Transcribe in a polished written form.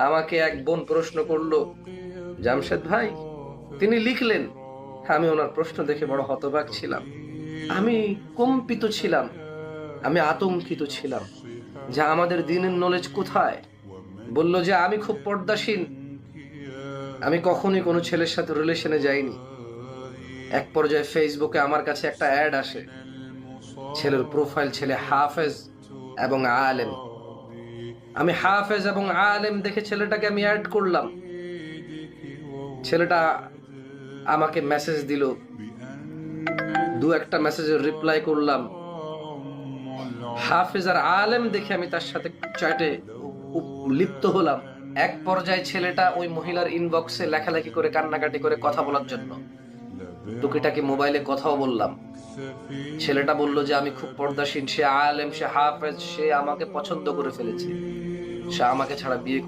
আমাকে এক বোন প্রশ্ন করলো, জামশেদ ভাই, তিনি লিখলেন। আমি ওনার প্রশ্ন দেখে বড় হতবাক ছিলাম। আমি কম্পিত ছিলাম, আমি আতঙ্কিত ছিলাম যে আমাদের দিনের নলেজ কোথায়। বলল যে আমি খুব পর্দাশীল, আমি কখনোই কোনো ছেলের সাথে রিলেশনে যাইনি। এক পর্যায়ে ফেসবুকে আমার কাছে একটা অ্যাড আসে, ছেলের প্রোফাইল ছেলে হাফেজ এবং আলেম। আমি হাফেজ এবং আলেম দেখে ছেলেটাকে আমি অ্যাড করলাম। ছেলেটা আমাকে মেসেজ দিল, দু একটা মেসেজের রিপ্লাই করলাম। হাফেজ আর আলেম দেখে আমি তার সাথে চ্যাটে লিপ্ত হলাম। এক পর্যায়ে ছেলেটা ওই মহিলার ইনবক্সে লেখালেখি করে কান্নাকাটি করে কথা বলার জন্য টুকিটাকি মোবাইলে কথাও বললাম। ছেলেটা বলল যে আমি খুব পর্দাশীল, সে আলেম, সে হাফেজ, সে আমাকে পছন্দ করে ফেলেছে, সে আমাকে ছাড়া বিয়ে